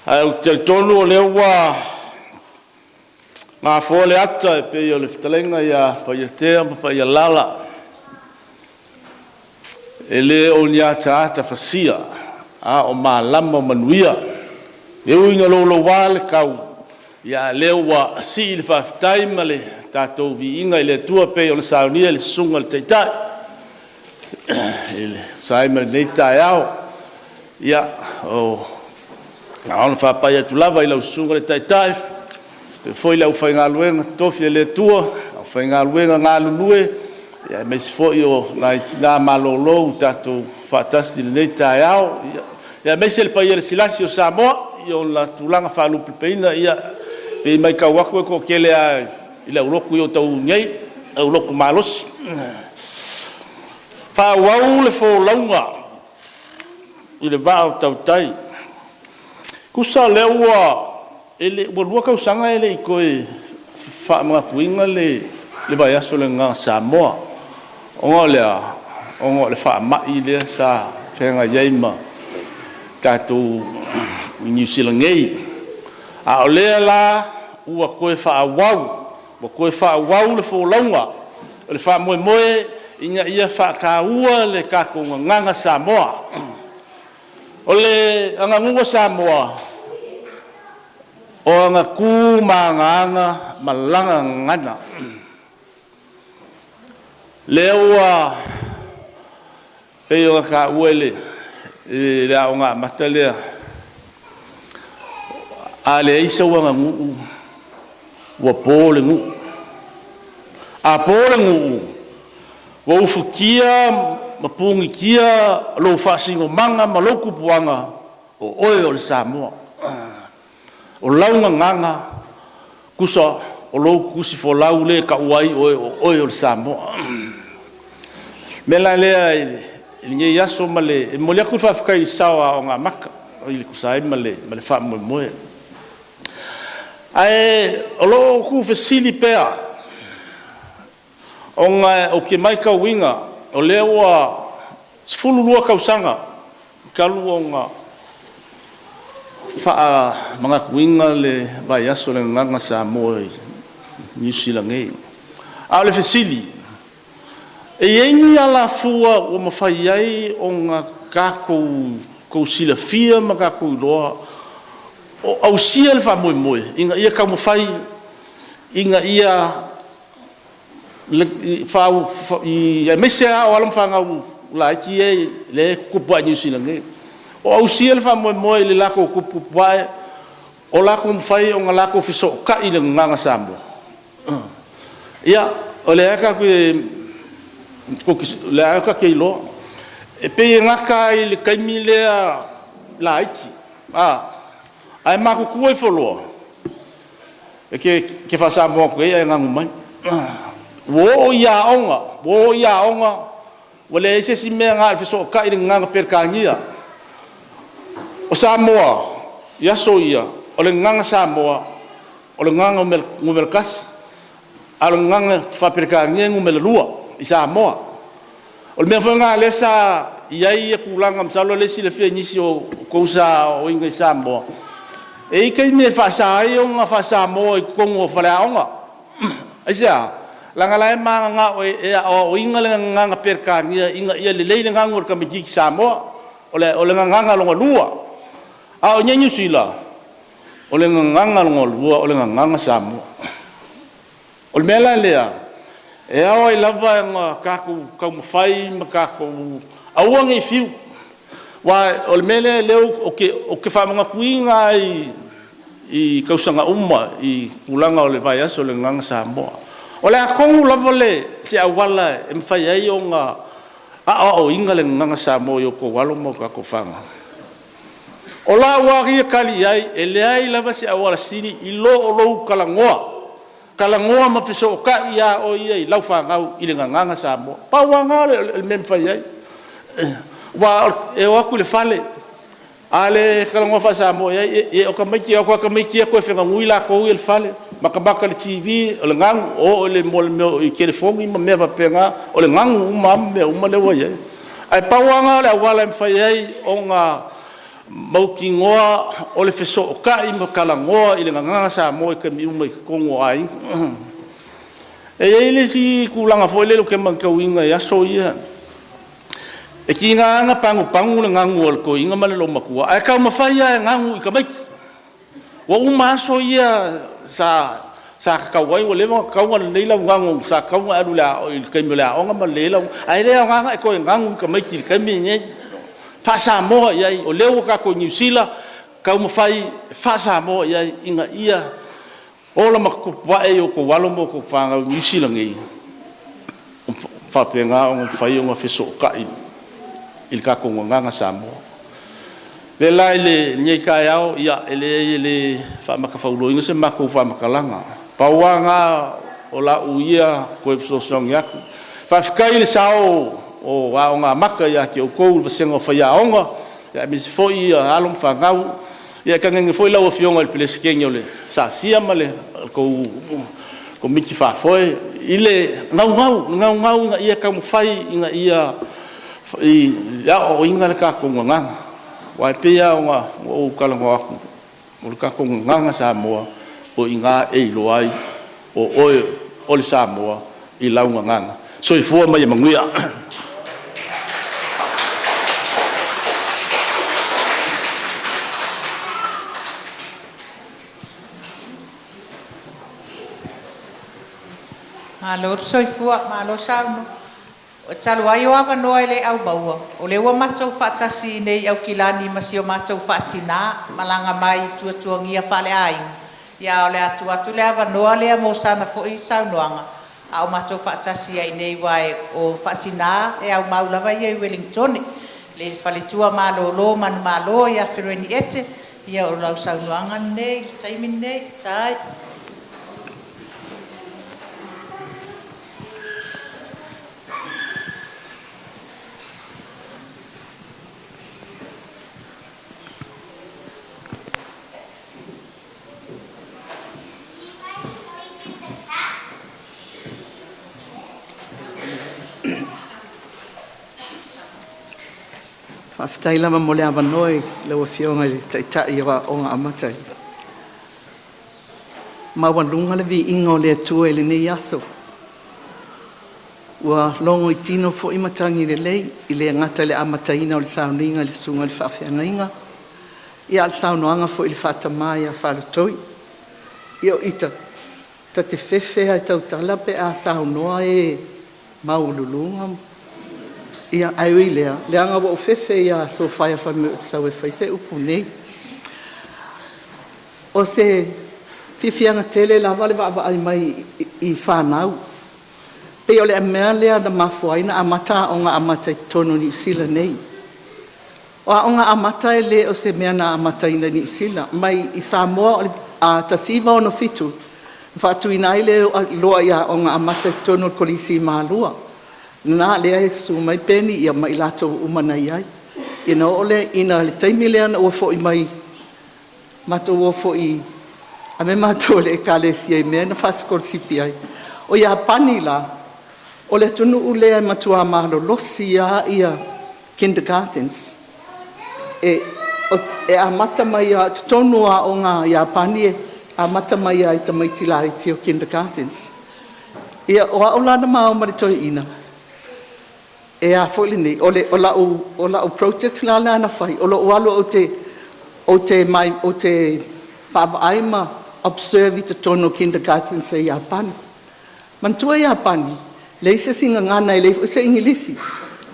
Ai te tonu o leo wa ngā fōle ata e pe o le whitalenga ia pa ia tea pa ia lala. E le o ni ata ata whasia a o mā lama manuia. E uinga lolo wale kau ia leo wa si le whawhitai ma le tātou vi inga i le tua pe o le saunia le sunga le teitai. E le saima le neitai au. Ia o Aona whapai atu lava i lau sunga le taitai. Te foi lau whai ngā luenga tofi e le tua. Whai ngā luenga ngā lulue. Ia mesi foi o nai tina malolo tātou whaatasti le nei tai au. Ia mesi le pai e le silasi o Samoa. Ia o la tulanga whaalupi peina. Ia pe mai kau waku e ko kele a i lau roku i o tau ngei. Au roku malos. Whawau le fo launga. I le vāo tau tai. Kusa lewa ele bolua ka usanga ele ikoe fa mga kuinga le Vaiaso le ngā Samoa onga le fa mai le sa tenga yaima tātou New Zealand ngei a ole la ua koe fa wau le fo launga le fa moe inga ia fa ka ua le kako nganga Samoa ole anga ngua Samoa o anga ku manganga malanga ngana lewa pe o ka uele le anga matalea ale isa wanga ngu wa pole ngu a pole ngu wa ufukia mapungi kia lo fasingo manga maloku puanga o oe o le Samoa o launga nganga kusa o lo kusi fo lau le ka uai o le Samoa mela le nge yaso male mo le ku fa fika i sawa o nga maka o ile kusai male fa mo ai o lo ku fesili pea o nga o ke mai ka winga o lewa sfulu lua kausanga kalu o nga fa mga kuinga le Vaiaso le nganga Samoa New Zealand ngei a le fesili e yengi ala fua o mawhai ai o nga kako sila fia ma kako loa o au sia le wha moe inga ia ka mawhai inga ia Fau i mesa o alam fanga la ki le kupa New Zealand o au sia fa mo le la ko kupa o la ko fai o la ko fiso ka i le nganga Samoa ia o le aka ko le aka ke lo e pe ngaka i le kaimi le la iki ai ma ko ko folo e ke fa Samoa ko e ngangu mai wo ya onga wale ese si me nga fiso ka i nga perkangia o Samoa ya soia o le nga Samoa o le nga ngumel kas al nga fa perkangia ngumel lua i Samoa o le me fa nga lesa ia kulanga msalo le si le fe nisi o kousa o inga Samoa e kai me fa sa ai nga fa Samoa i kongo fa la onga asia langa lai manga o inga le nga perkangia inga ia le le nga ngor ka miji Samoa o le nga longa lua o nyenyu sila o le nga longa lua o le nga Samoa o le mela lea e o i lava nga ka mafai ka ko awang i fiu wa o le mele leo o ke fa mga kuinga i kausanga umma i kulanga o le Vaiaso le nga Samoa o le akongu lavole se awala e mwhai ai o ngā o inga le nganga Samoa i o ko walo mo ka ko whanga o la waria kali ai e le ai lava se awala siri i lo o lou kalangoa ma fiso o ka ia o ia i lau whangau i le nganga Samoa pawanga le me mwhai ai wa e o aku le fale ale kalangoa wha Samoa e o ka maiki o ka maiki a koe whenga ngui la kou i le fale makabaka le TV o le ngangu o le mol i telefongi ma mea penga o le ngangu uma le wai ai pawanga le awala mwhai ai o ngā maukingoa o le feso o kai ma kalangoa i le nganga Samoa i ka mi uma i kongo ai e le si kulanga foi le lo ke mankauinga i aso ia e ki nganga pangu le ngangu o le ko inga ma le lo makua ai ka mawhai ai ngangu i ka maiki wa uma aso ia sa kawai o lewa kawa leila ngangu sa kawa alu la o kaimi la o ngama leila ai le nganga e ko ngangu ka mai ki kaimi ne fa Samoa ia o lewa ka ko New Zealand ka mo fai fa Samoa ia inga ia o la makupa e o ko walo mo ko fanga New Zealand ngi fa penga o fai o fiso ka il ka ko nganga Samoa le lai le nye ka yao ia ele fa makafaulo inga se mako fa makalanga pawanga o la uia ko so song yak fa fikai le sao o wa nga maka ya ki o ko sengo fa ya onga ya mi foi alom fa ngau ia ka ngi foi la o fionga le pleskenyo le SAASIA male ko miki fa foi ile ngau ia ka mo fai inga ia ya o inga ka ko nganga wa pia o kalango aku o ka ko nganga Samoa o inga e loai o le Samoa i launga nganga so i fua mai manguia malo so i fua malo sauno o talo ai o ava noa le au baua o le ua matou faatasi nei au kilani ma sio matou faatina malanga mai tuatuangia fale ai ia o le atu le ava noa le mo sana foi saunoanga a o matou faatasi ai nei wae o faatina e au maulava ia i Wellington le fale tua malo man malo ia fereni ete ia o lau saunoanga nei taimi nei tai Aftai lama mo le avanoi le o fionga le tai wa onga amatai. Ma wan lunga le vi ingo le tue le ne yaso. Wa longo i tino fo i matangi le lei i le ngata le amataina o le sauninga le sunga le whawhiangainga. Ia al saunoanga fo i le whatamai a whalutoi. Ia o ita ta te fefe ai Tatala pe a saunoa e maululunga. Ia aiwi lea anga wa o fefe ia so whaia whameu te sau e whai se upu nei. O se whiwhianga tele la wale wa ai mai I whanau. Pe o le mea lea na mafuaina amata o ngā amata I tono New Zealand nei. O a onga amata e le o se mea na amata ina New Zealand. Mai I Samoa a tasiva o no fitu. Whatu ina ile loa ia o ngā amata I tono kolisi maalua. Nā lea e su mai peni ia mai lato umana iai. Ina ole ina le taimi lea na ua fo I mai. Mato ua fo I. A me mato le kalesia I mea na whaskol sipi ai. O ia pani la. O le tunu ulea matua mahalo losi ia kindergartens. E a mata mai a tutonua o ngā ia pani a mata mai a I tamaiti la I teo kindergartens. Ia o a olana maa o maritoi ina. E a fwili nei, o la o project la na whai, o la ualo o te whaaima observe te tono kindergarten se ia pani. Mantua ia pani, leise singa ngana I leif, se ingilisi,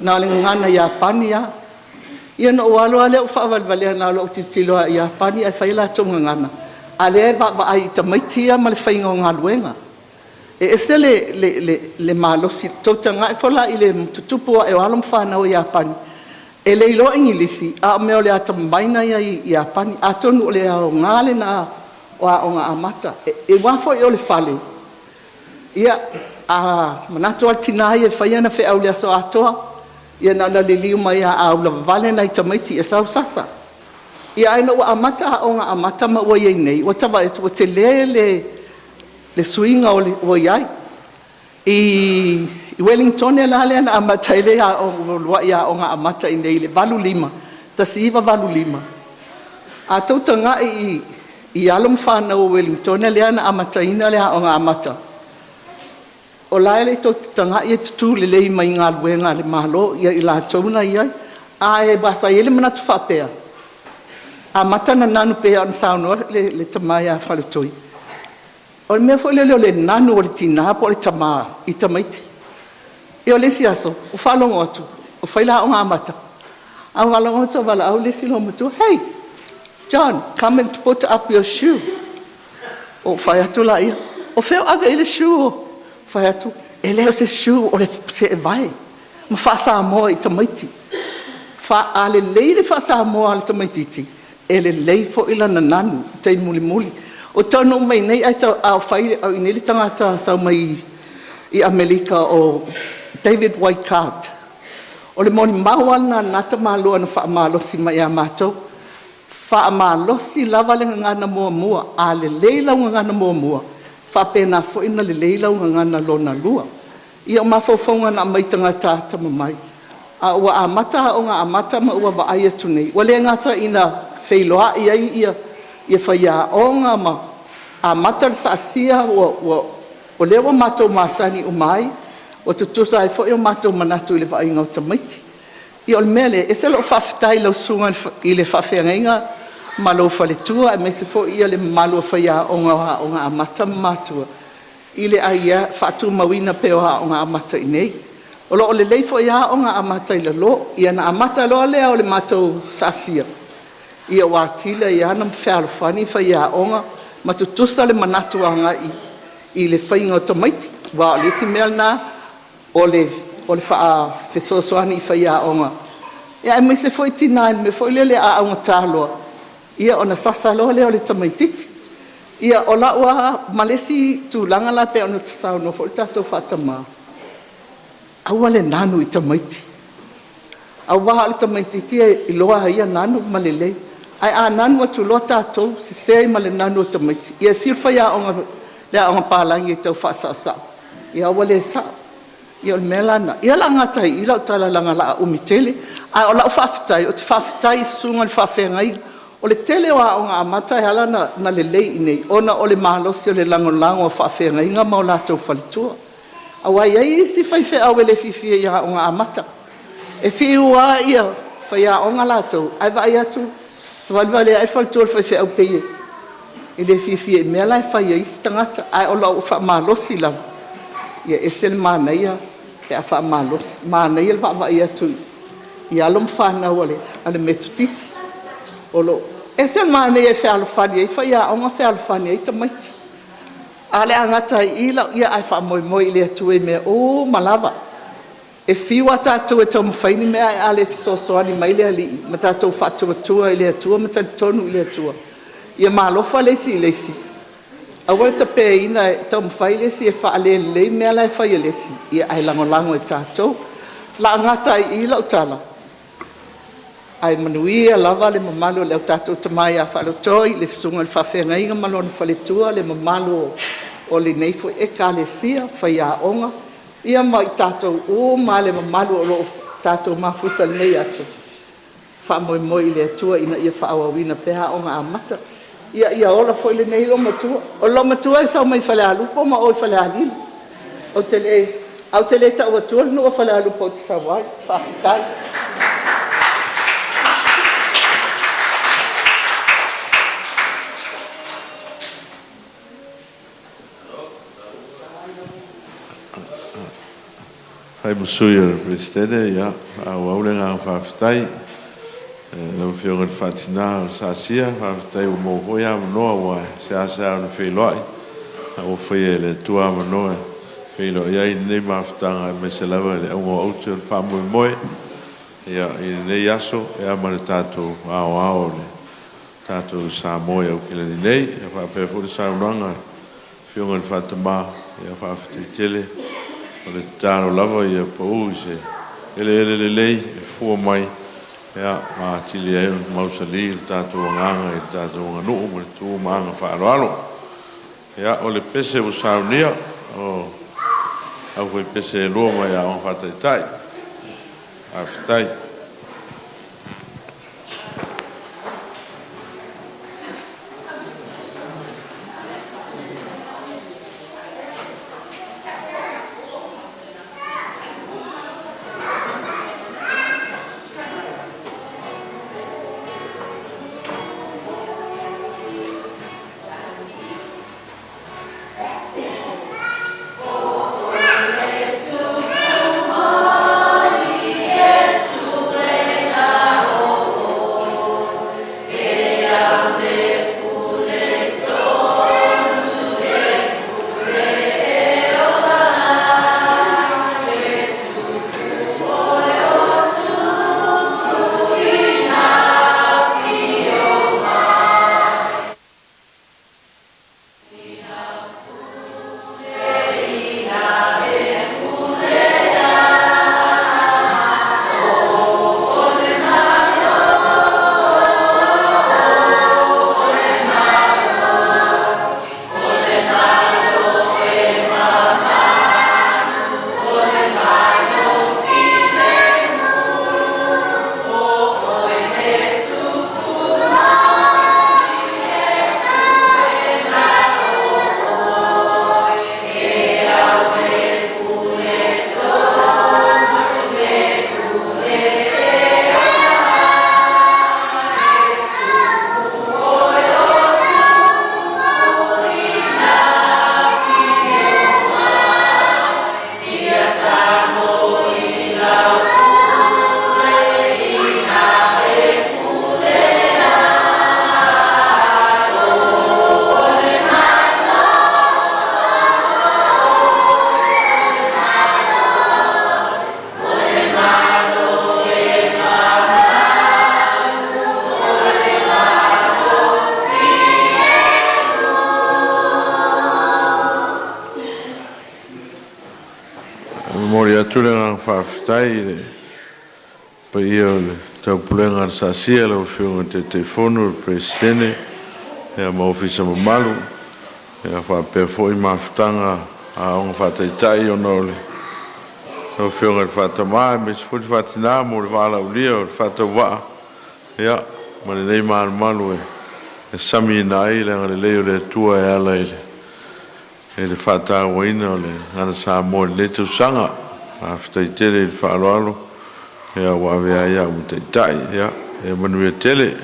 na le ngana ia pani ia. Ia no ualo ale o whaavalvalea na lo o titiloa ia pani, ai whaila tonga ngana. Ale va ai tamaitia ma le whainga o ngā luenga. E se le malosi totanga e fola I le tutupua e alam whanau ia pani. E le ilo ingilisi, a meo le ata maina ia pani, a tonu le au ngale na o a ngā amata. E wafo I o le whale. Ia a manato al tinai e whaiana whi au lea so atoa. Ia na le liu mai a au la vale na I tamaiti e sau sasa. Ia aina ua amata o ngā amata ma ua iei nei. Ua tawa e te le suinga o iai. I Wellington e la lea na amata ele a o lua ia o ngā amata I nei le valu lima. Ta siiva valu lima. A tautanga I alum whana o Wellington e lea na amata ina lea o ngā amata. O laele tautanga I tutu le lei mai ngā luenga le mahalo ia I la tauna iai. A e basa ele manatu whapea. A mata na nanu pe an saunoa le tamai a whalutoi. O mea fo le nanu o le tina po le tamaa I tamaiti. E o lesi aso, o whalongo atu, o whaila o ngā mata. A whalongo atu wala au lesi lo matu, hey, John, come and put up your shoe. O whai atu la ia. O wheo ave ele shoe o. Whai atu, e leo se shoe o le se e vai. Ma whasa moa I tamaiti. A le leire whasa moa le tamaititi. E le leifo ila na nanu, te muli muli. O tano mai nei ai tau au whai au inili tangata sau mai I Amerika o David Whitecard. O le moni mawana nata malua na wha malosi mai a mātou. Wha malosi lava le ngana mua mua, a le leila ngana mua mua. Wha pēnā fo ina le leila ngana lona lua. Ia o mawhauwhaunga na mai tangata tama mai. A ua a mata o ngā a mata ma ua wa aia tu nei. Wale ngata ina whailoa ia whaia o ngā ma. A mata le SAASIA o lewa matou masani o mai. O tutusa e fo i o matou manatu I le whainga o tamaiti. I o le mele, e se lo whawhitai lau sunga I le whawhiangainga ma lo whaletua. E me se fo I le malu whaia o ngā a mata matua. I le aia whatu mawina pe o ngā a mata I nei. O lo le leifo ia o ngā amata I le lo, ia na amata loa lea o le matou SAASIA. Ia wātila ia na mwhaalufani whaia o ngā matutusa le manatu anga I le whainga o tamaiti. Wa o le si mea na o le wha whesosoani I whaia o ngā. Ia e me se foi tina me foi le a o ngā Ia o na sasa loa lea o le tamaititi. Ia o la ua malesi tu langa la pe o na tasau no fo tatou whatamaa. Aua le nanu I tamaiti. Aua le tamaiti I loa ia nanu malelei. Ai a nanu atu loa tātou si sei ma le nanu o tamaiti. Ia whirwhaia o ngā pālangi tau whaasasa. Ia aua le sa. Ia o le melana. Ia la ngatai I lau tala langa la umitele. Ai o lau whawhitai. O te whawhitai sunga le whawhengai. O le tele o ngā amata e ala na lelei I nei. Ona o le mahalosi o le langolango o whawhengai ngā mau lātou whalitua. Awa ia si fai fe au le fifia ia o ngā amata. E whiua ia whai a o ngā lātou. Ai vai atu. Sa walwa le ai whaltua fai fe au peie. I le fifi e mea lai whai eisi tangata, ai o lau wha malosi lau. Ia e sel mānaia, e a wha malosi. Mānaia le wha ia tui. I alom whanau ale metutisi. O lo, e sel mānaia e wha alofani ei, whai a onga wha alofani ei tamaiti. Ale angata i ila, ia ai wha moi moi le atu e mea, o malava. E fiwa tātou e tau mawhaini mea e ale fisosoani mai le ali. Ma tātou whātua tua i le atua, ma tātou tonu i le atua. Ia malofa lesi lesi. Awa ta pe ina tau mwhai lesi e wha ale lei mea lai whai lesi. Ia ai lango e tātou. La ngata i ila o tala. Ai manuia lava le mamalo le o tātou tamai a whalo toi, le sunga le whawhenga inga malo na whaletua, le mamalo o le neifo e ka le sia, whai a onga. Ia mai tātou o ma le mamalo o lo tātou mafuta le nei aso. Wha moi moi le atua ina ia wha awawina peha onga a mata. Ia ola foi le nei lo matua. O lo matua e sau mai whale alupo ma o i whale alilo. Au tele ta ua tua no whale alupo te sawai. Whaafitai. Hai musuia presidente ia au aulenga whaafitai. Lau whionga te whatina o SAASIA, whaafitai o mōhoia manoa wa SAASIA o na wheiloi. O whaia le tua manoa wheiloi ai nei mawhitanga e mese lawa le aungo auti o whaamui moe. Ia i nei aso e amana tātou ao le tātou Samoa au kila ni nei. Ia whaapea furi saunanga whionga te whatama ia whaafitai tele. O le tāno lava ia pau i se ele lei e fua mai. Ia, ma tili e mausali le tātou nganga e tātou nganuu mo le tū maanga whaaloalo. Ia, o le pese o saunia, o au koe pese e lua mai a on whataitai. Awhitai. Mori atu le ngang whaafitai pa ia o le tau pulenga SAASIA lau whiunga te telefonu le presidente ea maofisa mamalu ea whaapea fwoi mawhitanga a onga whaataitai o no le lau whiunga le whaatamaa me se fwoi whaatina mo le wala ulia o le whaatawaa ea ma le nei malu e sami ina ai le ngale leo le tua e ala e le whaatawaina o le ngana Samoa le tausanga after tele il whaaloalo ea wawea ia mo taitai ea e manuia tele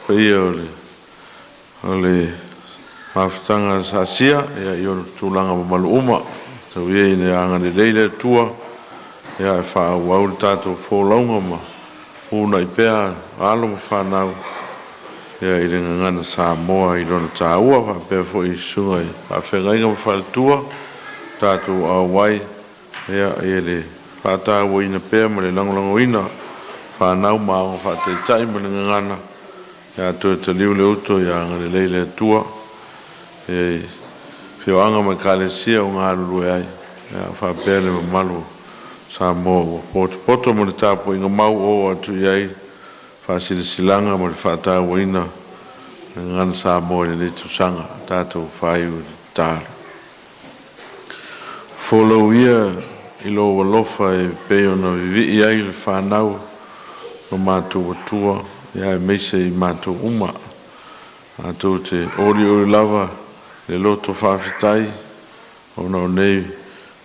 pa ia o le mafutanga SAASIA ia i ono tūlanga mamalu uma tau ia i ne anga ni leile tua ia e wha au le tātou fōlaunga ma una i pēa alo ma whanau ia i renga ngana Samoa i rona tāua wha pēa fo i sunga i a whengainga ma whaletua tātou awai ia i le whātāua ina pēa ma le langolango ina whanau ma o whāteitai ma le ngana ia tue te liu le uto ia anga le leile tua e fio anga mai kalesia o ngā lulu ai ia whapele ma malu Samoa poto mo le tapo inga mau o atu iai whasilisilanga mo le whātāua ina ngana Samoa le tusanga tātou whaiu tāra follow ia i lo walofa e peo na vivi iai le whanau no mātou atua ia e meise i mātou uma mātou te ori lava le loto whawhitai o na o nei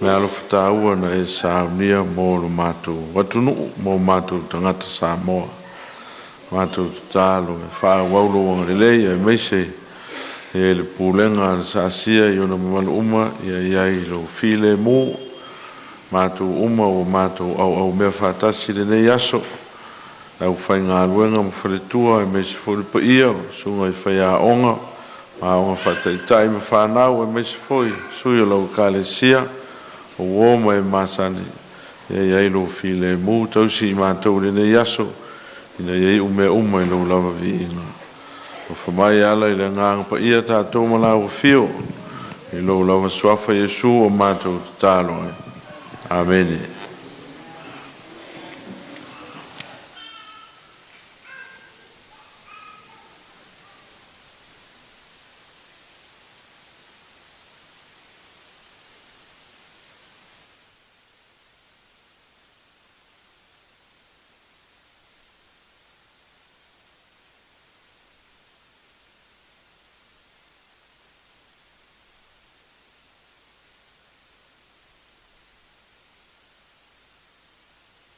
me alo whataua na e saunia mō lo mātou watunu mō mātou tangata Samoa mātou tālo e whawaulo wanga le lei e meise e le pūlenga le SAASIA i ona mamalu uma ia iai lo file mū mātou uma o mātou au mea whatasi le nei aso au whai ngā ruenga ma whaletua e meise fōle pa ia sunga i whai a onga ma onga whataitai ma whanau e meise fōi sui o lau kālesia o wōma e māsani e iai lo file mū tausi i mātou le nei aso ina iai ume uma i lo lava vi inga o whamai ala i le ngāng pa ia tātou malau fio i lo lava suafa Yesu o mātou tālo ai. Amen.